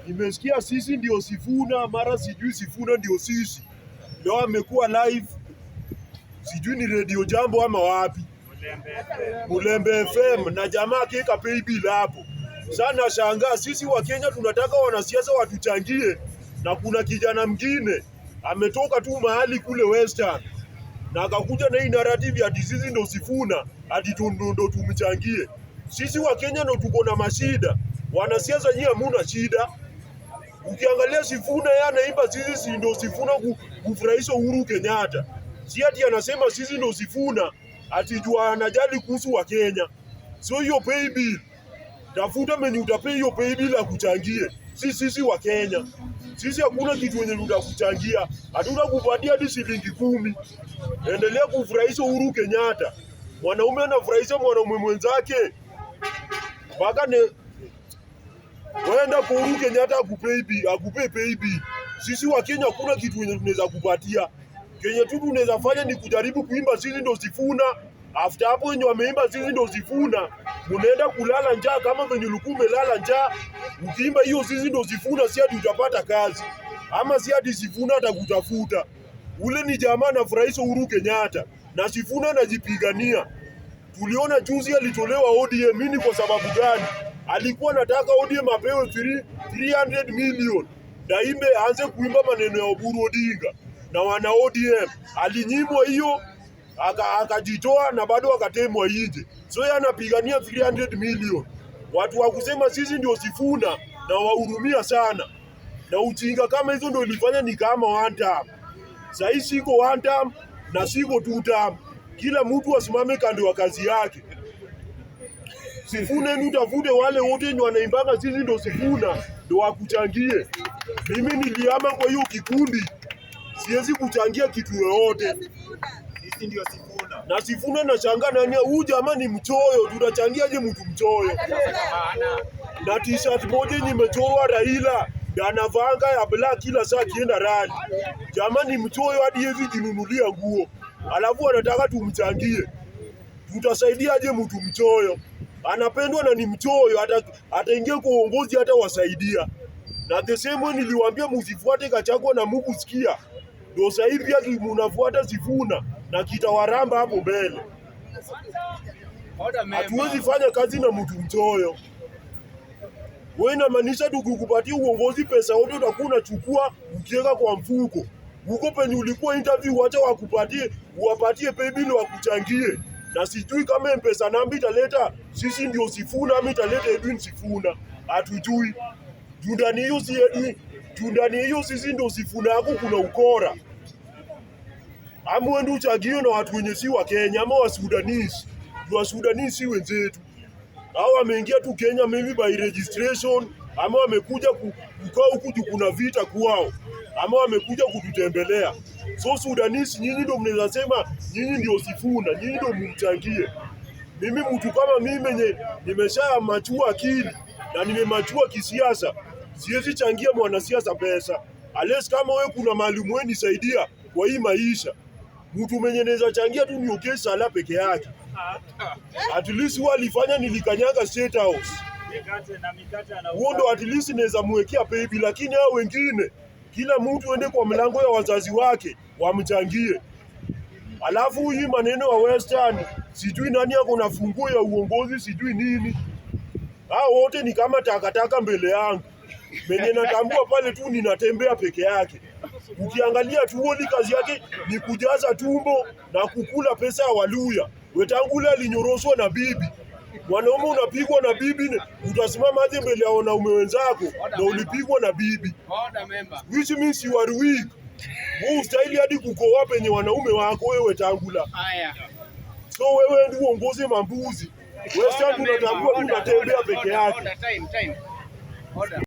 Nimesikia sisi ndio Sifuna, mara sijui Sifuna ndio sisi. Leo amekuwa live, sijui ni Radio Jambo ama wapi, Mulembe FM, na jamaa kika pay bill hapo. Sana shangaa, sisi wa Kenya tunataka wanasiasa watuchangie, na kuna kijana mwingine ametoka tu mahali kule Western na akakuja na hii narrative ya sisi ndio Sifuna hadi ndo tumchangie. Sisi wa Kenya ndo tuko na mashida, wanasiasa nyinyi hamuna shida. Ukiangalia Sifuna yeye anaimba sisi ndio Sifuna kufurahisha Uhuru Kenyatta. Si ati anasema sisi ndio Sifuna ati jua anajali kuhusu wa Kenya. So hiyo pay bill, tafuta mwenye utapay hiyo pay bill akuchangie. Sisi wa Kenya, sisi hakuna kitu yenye tutakuchangia. Hatuna kupatia hadi shilingi 10. Endelea kufurahisha Uhuru Kenyatta. Mwanaume anafurahisha mwanaume mwenzake. Baka ne wenda kwa Uhuru Kenyatta akupe pay bill. Sisi wa Kenya hakuna kitu yenye tunaweza kupatia. Kenya tu tunaweza fanya ni kujaribu kuimba sisi ndio Sifuna. After hapo wenye wameimba sisi ndio Sifuna, munaenda kulala njaa kama venye ulikuwa umelala njaa. Ukiimba hiyo sisi ndio Sifuna, si hadi utapata kazi. Ama si hadi Sifuna atakutafuta. Ule ni jamaa anafurahisha Uhuru Kenyatta na Sifuna anajipigania. Tuliona juzi alitolewa ODM. Mimi kwa sababu gani? Alikuwa anataka ODM apewe 300 million. Daimbe aanze kuimba maneno ya Oburu Odinga na wana ODM. Alinyimwa hiyo, akajitoa na bado akatemwa nje. So yeye anapigania 300 million. Watu wa kusema sisi ndio Sifuna na wahurumia sana. Na ujinga kama hizo ndio ilifanya ni kama one term. Sasa siko one term na siko two term. Kila mtu asimame kando wa kazi yake. Sifuna ni utafute wale wote ndio wanaimbanga sisi ndio Sifuna ndio wakuchangie. Mimi niliama kwa hiyo kikundi. Siwezi kuchangia kitu yoyote. Sisi ndio Sifuna. Na Sifuna na shanga nani huyu jamaa ni mchoyo, tutachangiaje mtu mchoyo? Na t-shirt moja nimechorwa Raila, na anavanga ya black kila saa kienda rally. Jamaa ni mchoyo hadi hivi jinunulia nguo. Alafu anataka tumchangie. Tutasaidiaje mtu mchoyo? Anapendwa na ni mchoyo, ataingia kwa uongozi hata wasaidia. Na the same way niliwaambia msifuate Gachagua na Mungu sikia. Ndio sasa hivi pia mnafuata Sifuna na kitawaramba hapo mbele. Hatuwezi fanya kazi na mtu mchoyo. Wewe inamaanisha tukikupatia uongozi pesa yote utakuwa unachukua ukiweka kwa mfuko. Huko penye ulikuwa interview wacha uwapatie pay bill wakuchangie. Na sijui kama M-Pesa namba italeta sisi ndio Sifuna ama italeta Edwin Sifuna. Hatujui. Ndani hiyo sisi ndio Sifuna yako kuna ukora. Ama uende uchagio na watu wenye si wa Kenya ama wa Sudanese. Wa Sudanese si wenzetu. Hao wameingia tu Kenya maybe by registration, ama wamekuja kukaa huku juu kuna vita kwao, ama wamekuja kututembelea. So Sudanese nyinyi ndio mnaweza sema nyinyi ndio Sifuna, nyinyi ndio mumchangie. Mimi mtu kama mimi mwenye nimeshamachua akili na nimemachua kisiasa, siwezi changia mwanasiasa pesa. Unless kama wewe kuna mahali mwenisaidia kwa hii maisha. Mtu mwenye naweza changia tu ni okay sala peke yake. At least wao alifanya nilikanyaga State House. Huo ndo at least naweza muwekea pay bill, lakini hao wengine kila mtu ende kwa mlango ya wazazi wake wamchangie. Alafu hii maneno ya Western, sijui nani yako na funguo ya uongozi sijui nini. Hao wote ni kama takataka mbele yangu. Mwenye natambua pale tu ninatembea peke yake. Ukiangalia tu woli kazi yake ni kujaza tumbo na kukula pesa ya Waluya. Wetangula alinyoroshwa na bibi. Mwanaume unapigwa na bibi, utasimama aje mbele ya wanaume wenzako na ulipigwa na bibi. Which means you are weak. Wewe ustahili hadi kukoa penye wanaume wako wewe Wetangula. So wewe ndio uongoze mambuzi. Wewe sasa unatambua tu unatembea peke yake.